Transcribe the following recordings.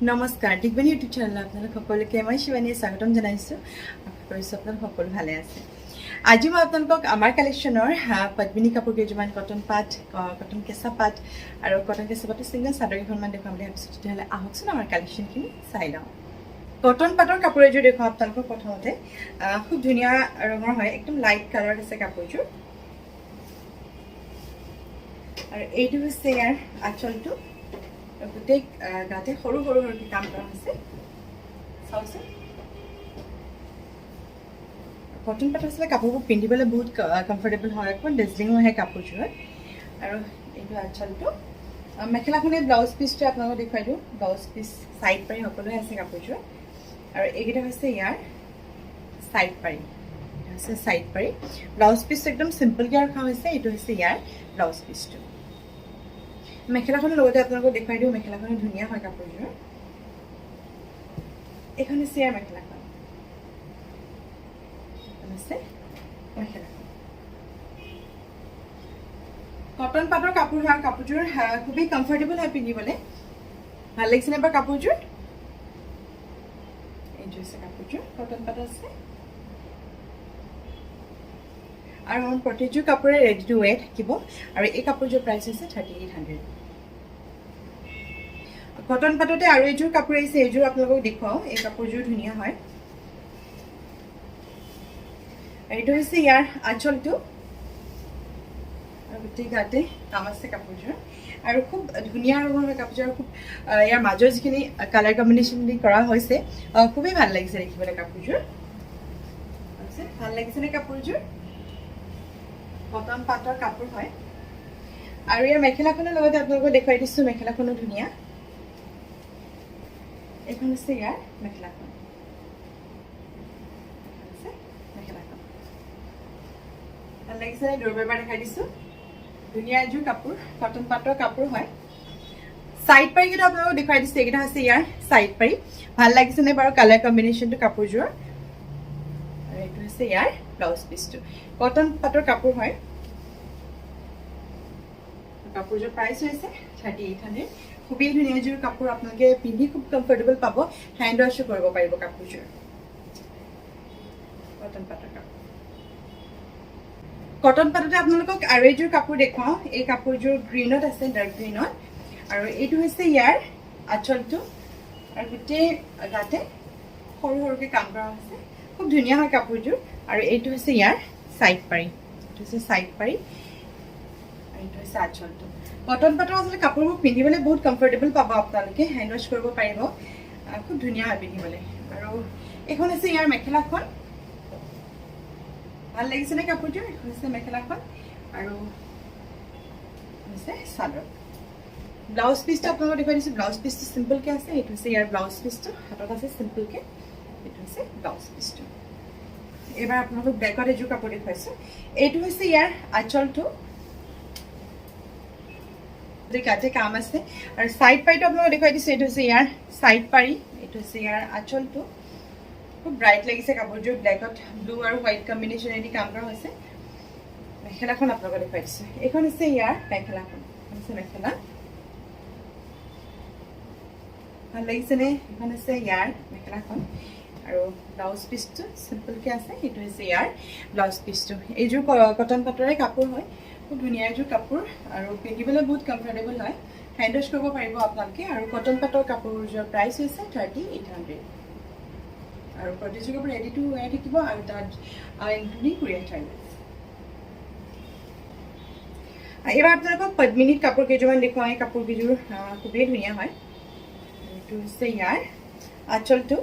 নমস্কাৰ দিগবাণী YouTube channel আপোনালোক সকলোকে মই শিৱানীয়ে স্বাগতম জনাইছোঁ। আশা কৰিছোঁ আপোনালোক সকলো ভালে আছে। আজি মই আপোনালোকক আমাৰ কালেকশ্যনৰ পদ্মিনী কাপোৰ কেইযোৰমান কটন পাট, কটন কেঁচা পাট আৰু কটন কেঁচা পাটৰ ছিংগল চাদৰ কেইখনমান দেখুৱাম বুলি ভাবিছোঁ। তেতিয়াহ'লে আহকচোন আমাৰ কালেকশ্যনখিনি চাই লওঁ। কটন পাটৰ কাপোৰ এযোৰ দেখুৱাম আপোনালোকক। প্ৰথমতে খুব ধুনীয়া ৰঙৰ হয়, একদম লাইট কালাৰত আছে কাপোৰযোৰ। আৰু এইটো হৈছে ইয়াৰ আঁচলটো। গোটেই গাতে সৰু সৰু সৰুকৈ কাম কৰা হৈছে, চাওকচোন। কটন পাটৰ আচলতে কাপোৰবোৰ পিন্ধিবলৈ বহুত কমফৰ্টেবল হয়, অকণমান ডেজলিঙো আহে কাপোৰযোৰত। আৰু এইটো আঁচলটো। মেখেলাখনে ব্লাউজ পিচটো আপোনালোকক দেখুৱাই দিওঁ। ব্লাউজ পিচ চাইড পাৰি সকলোৱে আছে কাপোৰযোৰত। আৰু এইকেইটা হৈছে ইয়াৰ চাইড পাৰি, এইটো হৈছে চাইড পাৰি। ব্লাউজ পিচটো একদম চিম্পলকৈ ৰখা হৈছে। এইটো হৈছে ইয়াৰ ব্লাউজ পিচটো। মেখেলাখনৰ লগতে আপোনালোকক দেখুৱাই দিওঁ। মেখেলাখনো ধুনীয়া হয় কাপোৰযোৰ। এইখন হৈছে ইয়াৰ মেখেলাখন, হৈছে মেখেলাখন। কটন পাটৰ কাপোৰ হয়, কাপোৰযোৰ খুবেই কমফৰ্টেবল হয় পিন্ধিবলৈ। ভাল লাগিছেনে বাৰু কাপোৰযোৰ? এইটো হৈছে কাপোৰযোৰ, কটন পাটৰ আছে। আৰু প্ৰতিযোৰ কাপোৰে ৰেডি টু ৱেৰ থাকিব। আৰু এই কাপোৰযোৰ প্ৰাইচ হৈছে 3800। কটন পাটতে আৰু এযোৰ কাপোৰ আহিছে, এইযোৰ আপোনালোকক দেখুৱাওঁ। এই কাপোৰযোৰ ধুনীয়া হয়। এইটো হৈছে ইয়াৰ আঁচলটো। আৰু গোটেই গাতে কাম আছে কাপোৰযোৰ। আৰু খুব ধুনীয়া ৰঙৰ হয় কাপোৰযোৰ। খুব ইয়াৰ মাজৰ যিখিনি কালাৰ কম্বিনেশ্যন দি কৰা হৈছে, খুবেই ভাল লাগিছে দেখিবলৈ কাপোৰযোৰ। ভাল লাগিছেনে কাপোৰযোৰ? কটন পাটৰ কাপোৰ হয়। আৰু ইয়াৰ মেখেলাখনৰ লগতে আপোনালোকক দেখুৱাই দিছোঁ। মেখেলাখনো ধুনীয়া। এইখন হৈছে ইয়াৰ মেখেলাখন, মেখেলাখন ভাল লাগিছেনে? দূৰৰ পৰা দেখাই দিছোঁ। ধুনীয়া এযোৰ কাপোৰ, কটন পাটৰ কাপোৰ হয়। চাইড পাৰিকেইটা আপোনালোকক দেখুৱাই দিছোঁ। এইকেইটা হৈছে ইয়াৰ চাইড পাৰি। ভাল লাগিছেনে বাৰু কালাৰ কম্বিনেশ্যনটো কাপোৰযোৰ? আৰু এইটো হৈছে ইয়াৰ ব্লাউজ পিচটো। কটন পাটৰ কাপোৰ হয়। কাপোৰযোৰ প্ৰাইচ হৈছে 3800। খুবেই ধুনীয়া এযোৰ কাপোৰ, আপোনালোকে পিন্ধি খুব কমফৰ্টেবল পাব। হেণ্ড ৱাছো কৰিব পাৰিব কাপোৰযোৰ। কটন পাটৰ কাপোৰ। কটন পাটতে আপোনালোকক আৰু এযোৰ কাপোৰ দেখুৱাওঁ। এই কাপোৰযোৰ গ্ৰীণত আছে, ডাৰ্ক গ্ৰীণত। আৰু এইটো হৈছে ইয়াৰ আঁচলটো। আৰু গোটেই গাতে সৰু সৰুকৈ কাম কৰা হৈছে। খুব ধুনীয়া হয় কাপোৰযোৰ। আৰু এইটো হৈছে ইয়াৰ চাইড পাৰি, এইটো হৈছে চাইড পাৰি। আৰু এইটো হৈছে আঁচলটো। কটন পাটৰ আচলতে কাপোৰবোৰ পিন্ধিবলৈ বহুত কমফৰ্টেবল পাব আপোনালোকে। হেণ্ড ৱাছ কৰিব পাৰিব, খুব ধুনীয়া হয় পিন্ধিবলৈ। আৰু এইখন হৈছে ইয়াৰ মেখেলাখন। ভাল লাগিছেনে কাপোৰযোৰ? এইখন হৈছে মেখেলাখন। আৰু হৈছে চাদৰ। ব্লাউজ পিচটো আপোনালোকক দেখুৱাই দিছোঁ। ব্লাউজ পিচটো চিম্পলকৈ আছে। এইটো হৈছে ইয়াৰ ব্লাউজ পিচটো, হাতত আছে চিম্পলকৈ। এইটো হৈছে ব্লাউজ পিচটো। এইবাৰ আপোনালোকক বেকত এযোৰ কাপোৰ দেখুৱাইছোঁ। এইটো হৈছে ইয়াৰ আঁচলটো। গাতে কাম আছে। আৰু চাইড পাৰিটো আপোনালোকক দেখুৱাই দিছোঁ। এইটো হৈছে ইয়াৰ চাইড পাৰি। এইটো হৈছে ইয়াৰ আঁচলটো। খুব ব্ৰাইট লাগিছে কাপোৰযোৰ। ব্লেকত ব্লু আৰু হোৱাইট কম্বিনেশ্যনেদি কাম কৰা হৈছে। মেখেলাখন আপোনালোকক দেখুৱাই দিছোঁ। এইখন হৈছে ইয়াৰ মেখেলাখন, হৈছে মেখেলা। ভাল লাগিছেনে? এইখন হৈছে ইয়াৰ মেখেলাখন। আৰু ব্লাউজ পিচটো চিম্পলকৈ আছে। সেইটো হৈছে ইয়াৰ ব্লাউজ পিচটো। এইযোৰ কটন পাটৰে কাপোৰ হয়। খুব ধুনীয়া এযোৰ কাপোৰ আৰু পিন্ধিবলৈ বহুত কমফৰ্টেবল হয়। হেণ্ড ৱাছ কৰিব পাৰিব আপোনালোকে। আৰু কটন পাটৰ কাপোৰযোৰ প্ৰাইচ হৈছে 3800। আৰু প্ৰতিযোৰ কাপোৰ ৰেডি টু ৱেৰ থাকিব। আৰু তাত ইনক্লুডিং কুৰিয়াৰ চাৰ্জেছ। এইবাৰ আপোনালোকক পদ্মিনীত কাপোৰ কেইযোৰমান দেখুৱাওঁ। এই কাপোৰ কেইযোৰ খুবেই ধুনীয়া হয়। এইটো হৈছে ইয়াৰ আঁচলটো।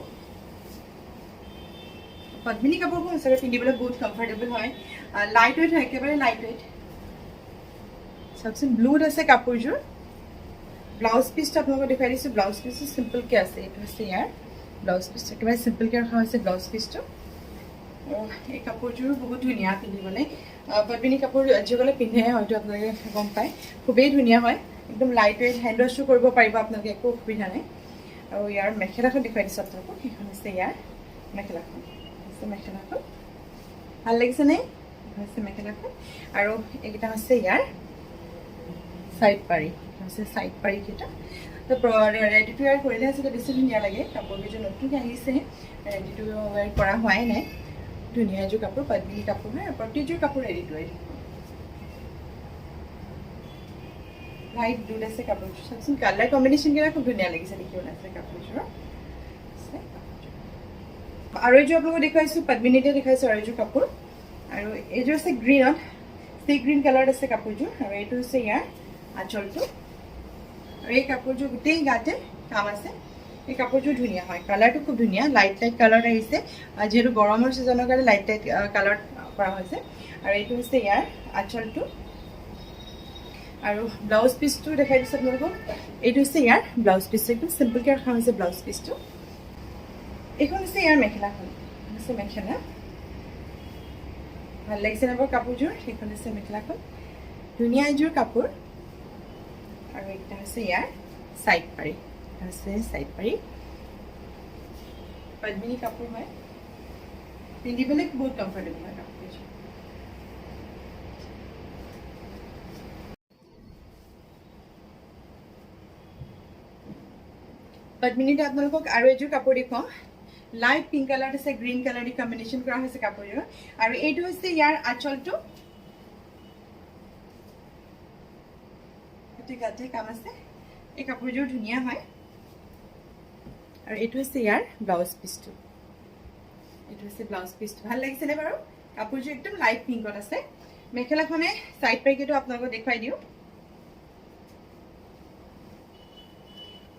পদ্মিনী কাপোৰবোৰ সঁচাকৈ পিন্ধিবলৈ বহুত কমফৰ্টেবল হয়। লাইট ৱেইট হয়, একেবাৰে লাইট ৱেইট। চাওকচোন, ব্লুত আছে কাপোৰযোৰ। ব্লাউজ পিচটো আপোনালোকক দেখুৱাই দিছোঁ। ব্লাউজ পিচটো চিম্পলকৈ আছে। এইটো হৈছে ইয়াৰ ব্লাউজ পিচটো। একেবাৰে চিম্পলকৈ ৰখা হৈছে ব্লাউজ পিচটো। আৰু এই কাপোৰযোৰো বহুত ধুনীয়া পিন্ধিবলৈ। পদ্মিনী কাপোৰ যিসকলে পিন্ধে হয়তো আপোনালোকে গম পায়। খুবেই ধুনীয়া হয়, একদম লাইট ৱেইট। হেণ্ড ৱাছো কৰিব পাৰিব আপোনালোকে, একো অসুবিধা নাই। আৰু ইয়াৰ মেখেলাখন দেখুৱাই দিছোঁ আপোনালোকক। সেইখন হৈছে ইয়াৰ মেখেলাখন, হৈছে মেখেলাখন। ভাল লাগিছেনে? হৈছে মেখেলাখন। আৰু এইকেইটা হৈছে ইয়াৰ চাইড পাৰি, হৈছে চাইড পাৰি কেইটা। তো ৰেডি টু ৱেৰ কৰিলে আচলতে বেছি ধুনীয়া লাগে কাপোৰকেইযোৰ নতুনকৈ আহিছে ৰেডি টু ৱেৰ কৰা হোৱাই নাই ধুনীয়া এযোৰ কাপোৰ পদ্মিনী কাপোৰ হয় প্ৰতিযোৰ কাপোৰ ৰেডি টু ৱেৰ লাইট ব্লুত আছে কাপোৰযোৰ চাওকচোন কালাৰ কম্বিনেশ্যনকেইটা খুব ধুনীয়া লাগিছে দেখিবলৈ আছে কাপোৰযোৰৰ আৰু এইযোৰ আপোনালোকক দেখুৱাইছোঁ পদ্মিনীতে দেখুৱাইছোঁ আৰু এইযোৰ কাপোৰ আৰু এইযোৰ আছে গ্ৰীণত চি গ্ৰীণ কালাৰত আছে কাপোৰযোৰ আৰু এইটো হৈছে ইয়াৰ আঁচলটো আৰু এই কাপোৰযোৰ গোটেই গাতে কাম আছে এই কাপোৰযোৰ ধুনীয়া হয় কালাৰটো খুব ধুনীয়া লাইট কালাৰত আহিছে যিহেতু গৰমৰ ছিজনৰ কাৰণে লাইট কালাৰত কৰা হৈছে আৰু এইটো হৈছে ইয়াৰ আঁচলটো আৰু ব্লাউজ পিচটো দেখাই দিছোঁ আপোনালোকক এইটো হৈছে ইয়াৰ ব্লাউজ পিচটো একদম চিম্পলকৈ ৰখা হৈছে ব্লাউজ পিচটো এইখন হৈছে ইয়াৰ মেখেলাখন হৈছে মেখেলা ভাল লাগিছে নাবৰ কাপোৰযোৰ সেইখন হৈছে মেখেলাখন ধুনীয়া এযোৰ কাপোৰ আৰু এইটা হৈছে ইয়াৰ সাইড পাৰি আছে সাইড পাৰি পদ্মিনী কাপোৰ হয় পিন্ধিবলৈ বহুত কমফৰ্টেবল হয় কাপোৰযোৰ পদ্মিনীতে আপোনালোকক আৰু এযোৰ কাপোৰ দেখুৱাওঁ লাইট পিংক কালাৰ আছে গ্ৰীণ কালাৰ দি কম্বিনেশ্যন কৰা হৈছে কাপোৰযোৰ আৰু এইটো হৈছে ইয়াৰ আঁচলটো গাতে কাম আছে এই কাপোৰযোৰ ধুনীয়া হয় আৰু এইটো হৈছে ইয়াৰ ব্লাউজ পিচটো এইটো হৈছে ব্লাউজ পিচটো ভাল লাগিছেনে বাৰু কাপোৰযোৰ একদম লাইট পিংকত আছে মেখেলাখনে সাইড পাইকেটো আপোনালোকক দেখুৱাই দিওঁ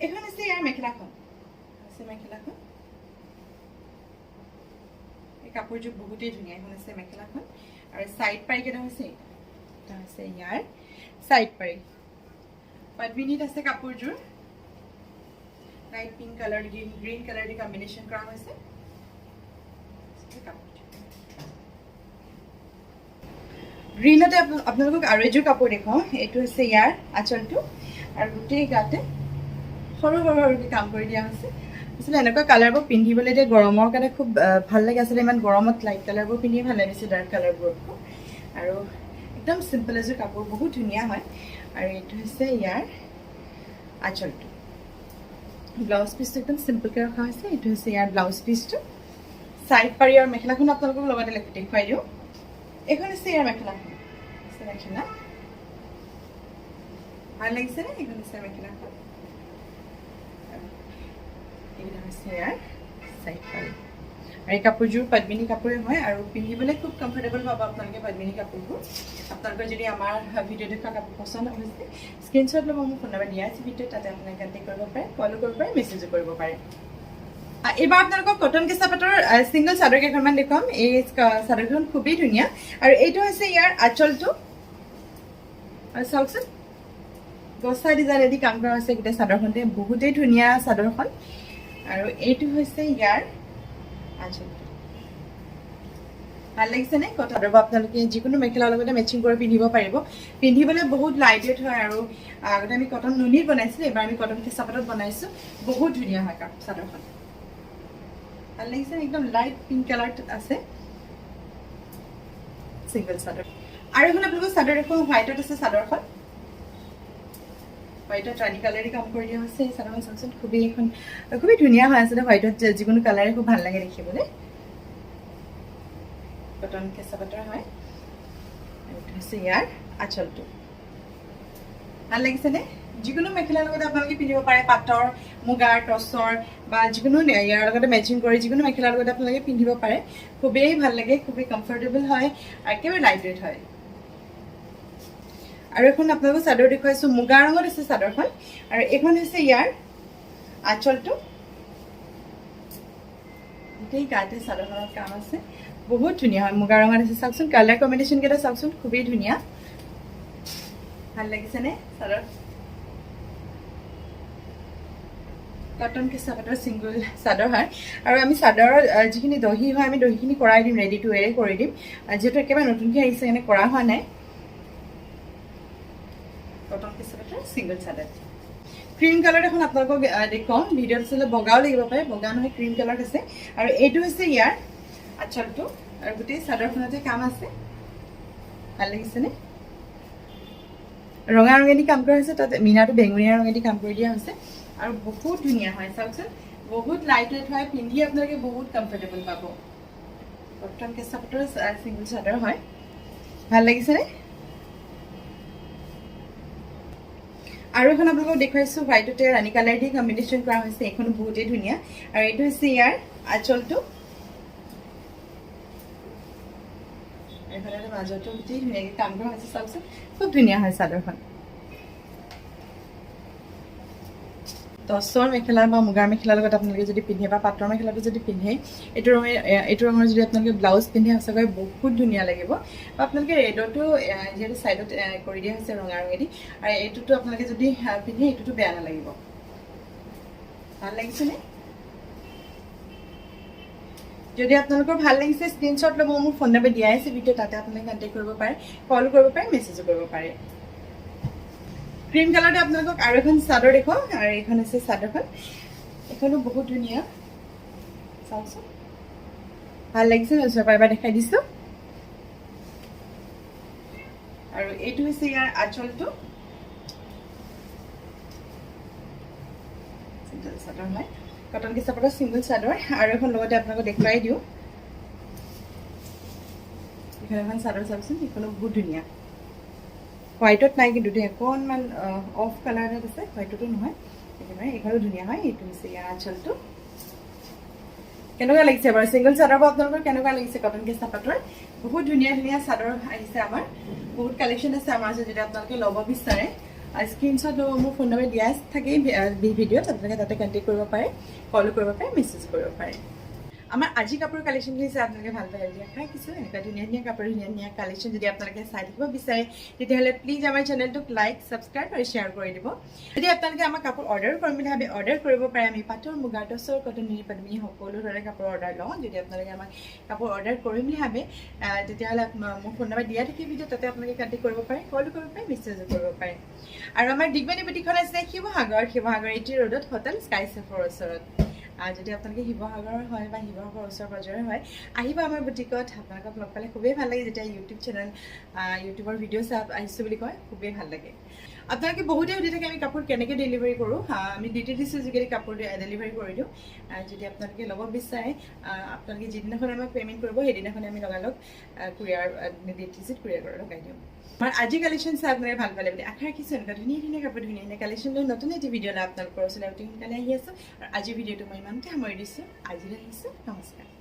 এখন আছে ইয়াৰ মেখেলাখন আছে মেখেলাখন এই কাপোৰযোৰ বহুতেই ধুনীয়া এখন আছে মেখেলাখন আৰু সাইড পাইকেটা হৈছে এটা আছে ইয়াৰ সাইড পাই পদ্মিনীত আছে কাপোৰযোৰ light pink colour green colour দি কম্বিনেশ্যন কৰা হৈছে গ্ৰীণতে আপোনালোকক আৰু এযোৰ কাপোৰ দেখুৱাওঁ এইটো হৈছে ইয়াৰ আঁচলটো আৰু গোটেই গাতে সৰু সৰুকৈ কাম কৰি দিয়া হৈছে আচলতে এনেকুৱা কালাৰবোৰ পিন্ধিবলৈ এতিয়া গৰমৰ কাৰণে খুব ভাল লাগে আচলতে ইমান গৰমত লাইট কালাৰবোৰ পিন্ধিয়ে ভাল লাগিছে ডাৰ্ক কালাৰবোৰতকৈ আৰু একদম চিম্পল এযোৰ কাপোৰ বহুত ধুনীয়া হয় আৰু এইটো হৈছে ইয়াৰ আঁচলটো ব্লাউজ পিচটো একদম চিম্পলকৈ ৰখা হৈছে এইটো হৈছে ইয়াৰ ব্লাউজ পিচটো সাইড পাৰি আৰু মেখেলাখন আপোনালোকক লগতে দেখুৱাই দিওঁ এইখন হৈছে ইয়াৰ মেখেলাখন মেখেলা ভাল লাগিছেনে এইখন হৈছে মেখেলাখন এইকেইটা হৈছে ইয়াৰ সাইড পাৰি আৰু এই কাপোৰযোৰ পদ্মিনী কাপোৰে হয় আৰু পিন্ধিবলৈ খুব কমফৰ্টেবল পাব আপোনালোকে পদ্মিনী কাপোৰবোৰ আপোনালোকৰ যদি আমাৰ ভিডিঅ' দেখুৱা কাপোৰ পচন্দ হৈছে স্ক্ৰীনশ্বট ল'ব মোৰ ফোন নম্বৰ দিয়া আছে ভিডিঅ'ত তাতে আপোনালোকে কণ্টেক্ট কৰিব পাৰে কলো কৰিব পাৰে মেছেজো কৰিব পাৰে এইবাৰ আপোনালোকক কটন কেঁচা পাটৰ ছিংগল চাদৰ কেইখনমান দেখুৱাম এই চাদৰকেইখন খুবেই ধুনীয়া আৰু এইটো হৈছে ইয়াৰ আঁচলটো আৰু চাওকচোন গছা ডিজাইনেদি কাম কৰা হৈছে গোটেই চাদৰখনতে বহুতেই ধুনীয়া চাদৰখন আৰু এইটো হৈছে ইয়াৰ আঁচলটো ভাল লাগিছেনে চাদৰ আপোনালোকে যিকোনো মেখেলাৰ লগতে মেচিং কৰি পিন্ধিব পাৰিব পিন্ধিবলৈ বহুত লাইট ৱেইট হয় আৰু আগতে আমি কটন নুনিত বনাইছিলোঁ এবাৰ আমি কটন কেঁচা পাটত বনাইছোঁ বহুত ধুনীয়া হয় চাদৰখন ভাল লাগিছে একদম লাইট পিংক কালাৰত আছে সিঙ্গল চাদৰ আৰু এখন আপোনালোকৰ চাদৰ এখন হোৱাইটত আছে চাদৰখন হোৱাইটত ৰাণী কালাৰে কাম কৰি দিয়া হৈছে এই চাদৰখন চাওকচোন খুবেই ধুনীয়া হয় আচলতে হোৱাইটত যিকোনো কালাৰে খুব ভাল লাগে দেখিবলৈ কটন কেঁচা পাটৰ হয় এইটো হৈছে ইয়াৰ আঁচলটো ভাল লাগিছেনে যিকোনো মেখেলাৰ লগতে আপোনালোকে পিন্ধিব পাৰে পাটৰ মুগাৰ টচৰ বা যিকোনো ইয়াৰ লগতে মেচিং কৰি যিকোনো মেখেলাৰ লগতে আপোনালোকে পিন্ধিব পাৰে খুবেই ভাল লাগে খুবেই কমফৰ্টেবল হয় একেবাৰে লাইট ৱেইট হয় আৰু এখন আপোনালোকক চাদৰ দেখুৱাইছোঁ মুগা ৰঙত আছে চাদৰখন আৰু এইখন হৈছে ইয়াৰ আঁচলটো গোটেই গাতে চাদৰখনত কাম আছে বহুত ধুনীয়া হয় মুগা ৰঙত আছে চাওকচোন কালাৰ কম্বিনেশ্যন কেইটা চাওকচোন খুবেই ধুনীয়া ভাল লাগিছেনে চাদৰ কটন কেঁচা পাটৰ ছিংগল চাদৰ হয় আৰু আমি চাদৰৰ যিখিনি দহি হয় আমি দহিখিনি কৰাই দিম ৰেডি টু ৱেৰে কৰি দিম যিহেতু একেবাৰে নতুনকৈ আহিছে এনে কৰা হোৱা নাই কটন কেঁচা পাটৰ ছিংগল চাদৰ ক্ৰীম কালাৰ এখন আপোনালোকক দেখুৱাওঁ ভিডিঅ'ত আচলতে বগাও লাগিব পাৰে বগা নহয় ক্ৰীম কালাৰ আছে আৰু এইটো হৈছে ইয়াৰ আঁচলটো আৰু গোটেই চাদৰখনতে কাম আছে ভাল লাগিছেনে ৰঙা ৰঙেদি কাম কৰা হৈছে তাতে মিনাটো বেঙুনীয়া ৰঙেদি কাম কৰি দিয়া হৈছে আৰু বহুত ধুনীয়া হয় চাওকচোন বহুত লাইট ৱেট হয় পিন্ধি আপোনালোকে বহুত কমফৰ্টেবল পাব কটন কেঁচা পাটৰ চিংগল চাদৰ হয় ভাল লাগিছেনে আৰু এখন আপোনালোকক দেখুৱাইছো হোৱাইটতে ৰাণী কালাৰ দি কম্বিনেশ্যন কৰা হৈছে এইখনো বহুতেই ধুনীয়া আৰু এইটো হৈছে ইয়াৰ আঁচলটো এইফালে মাজতো গোটেই ধুনীয়াকৈ কাম কৰা হৈছে চাওকচোন খুব ধুনীয়া হয় চাদৰখন টচৰ মেখেলা বা মুগাৰ মেখেলাৰ লগত আপোনালোকে যদি পিন্ধে বা পাটৰ মেখেলাটো যদি পিন্ধে এইটো ৰঙৰ যদি আপোনালোকে ব্লাউজ পিন্ধে সঁচাকৈ বহুত ধুনীয়া লাগিব বা আপোনালোকে ৰেডতো যিহেতু ছাইডত কৰি দিয়া হৈছে ৰঙা ৰঙেদি আৰু এইটোতো আপোনালোকে যদি পিন্ধে এইটোতো বেয়া নালাগিব ভাল লাগিছেনে যদি আপোনালোকৰ ভাল লাগিছে স্ক্ৰীনশ্বট ল'ব মোৰ ফোন নম্বৰ দিয়া আছে ভিডিঅ' তাতে আপোনালোকে কণ্টেক্ট কৰিব পাৰে কল কৰিব পাৰে মেছেজো কৰিব পাৰে ক্ৰীম কালাৰতে আপোনালোকক আৰু এখন চাদৰ দেখুৱাওঁ আৰু এইখন হৈছে চাদৰখন এইখনো বহুত ধুনীয়া চাওকচোন ভাল লাগিছে ওচৰৰ পৰা এবাৰ দেখাই দিছোঁ আৰু এইটো হৈছে ইয়াৰ আঁচলটো চিংগল চাদৰ হয় কটন কেঁচা পাটৰ চিংগল চাদৰ আৰু এখন লগতে আপোনালোকক দেখুৱাই দিওঁ এইখন এখন চাদৰ চাওকচোন এইখনো বহুত ধুনীয়া হোৱাইটত নাই কিন্তু দেই অকণমান অফ কালাৰ এটাত আছে হোৱাইটতো নহয় একেবাৰে এইখনো ধুনীয়া হয় এইটো হৈছে ইয়াৰ আঁচলটো কেনেকুৱা লাগিছে বাৰু চিংগল চাদৰ পৰা আপোনালোকৰ কেনেকুৱা লাগিছে কটন কেঁচা পাটৰ বহুত ধুনীয়া ধুনীয়া চাদৰ আহিছে আমাৰ বহুত কালেকশ্যন আছে আমাৰ যদি আপোনালোকে ল'ব বিচাৰে স্ক্ৰীনশ্বট ল'ব মোৰ ফোন নম্বৰ দিয়া থাকেই ভিডিঅ'ত আপোনালোকে তাতে কণ্টেক্ট কৰিব পাৰে কল কৰিব পাৰে মেছেজ কৰিব পাৰে আমাৰ আজি কাপোৰৰ কালেকশ্যনখিনি চাই আপোনালোকে ভাল পায় বুলি আশা কিছু এনেকুৱা ধুনীয়া ধুনীয়া কাপোৰ ধুনীয়া ধুনীয়া কালেকশ্যন যদি আপোনালোকে চাই থাকিব বিচাৰে তেতিয়াহ'লে প্লিজ আমাৰ চেনেলটোক লাইক ছাবস্ক্ৰাইব আৰু শ্বেয়াৰ কৰি দিব যদি আপোনালোকে আমাৰ কাপোৰ অৰ্ডাৰ কৰিম বুলি ভাবে অৰ্ডাৰ কৰিব পাৰে আমি পাটৰ মুগাৰ টচৰ কটন নীলি পদ্মিনী সকলো ধৰণৰ কাপোৰ অৰ্ডাৰ লওঁ যদি আপোনালোকে আমাক কাপোৰ অৰ্ডাৰ কৰিম বুলি ভাবে তেতিয়াহ'লে মোৰ ফোন নম্বৰ দিয়া থাকে ভিডিঅ' তাতে আপোনালোকে কণ্টেক্ট কৰিব পাৰে কল কৰিব পাৰে মেছেজো কৰিব পাৰে আৰু আমাৰ দিগবাণী বুটিকখন আছে শিৱসাগৰ এটি ৰোডত হোটেল স্কাই চেফৰ ওচৰত যদি আপোনালোকে শিৱসাগৰৰ হয় বা শিৱসাগৰৰ ওচৰ পাজৰে হয় আহিব আমাৰ বুটিকত আপোনালোকক লগ পালে খুবেই ভাল লাগে যেতিয়া ইউটিউব চেনেল ইউটিউবৰ ভিডিঅ' চাই আহিছোঁ বুলি কয় খুবেই ভাল লাগে আপোনালোকে বহুতেই সুধি থাকে আমি কাপোৰ কেনেকৈ ডেলিভাৰী কৰোঁ আমি DTDC যোগেদি কাপোৰ ডেলিভাৰী কৰি দিওঁ যদি আপোনালোকে ল'ব বিচাৰে আপোনালোকে যিদিনাখন আমাক পে'মেণ্ট কৰিব সেইদিনাখনে আমি লগালগ কুৰিয়াৰ DTCত কুৰিয়াৰ কৰি লগাই দিওঁ আমাৰ আজি কালেকশ্যন চাই আপোনালোকে ভাল পালে বুলি আশা ৰাখিছোঁ এনেকুৱা ধুনীয়া ধুনীয়া কাপোৰ ধুনীয়া ধুনীয়া কালেকশ্যন লৈ নতুন এটি ভিডিঅ' আপোনালোকৰ ওচৰলৈ অতি সোনকালে আহি আছোঁ আৰু আজিৰ ভিডিঅ'টো মই ইমানতে সামৰি দিছোঁ আজিলৈ আহিছোঁ নমস্কাৰ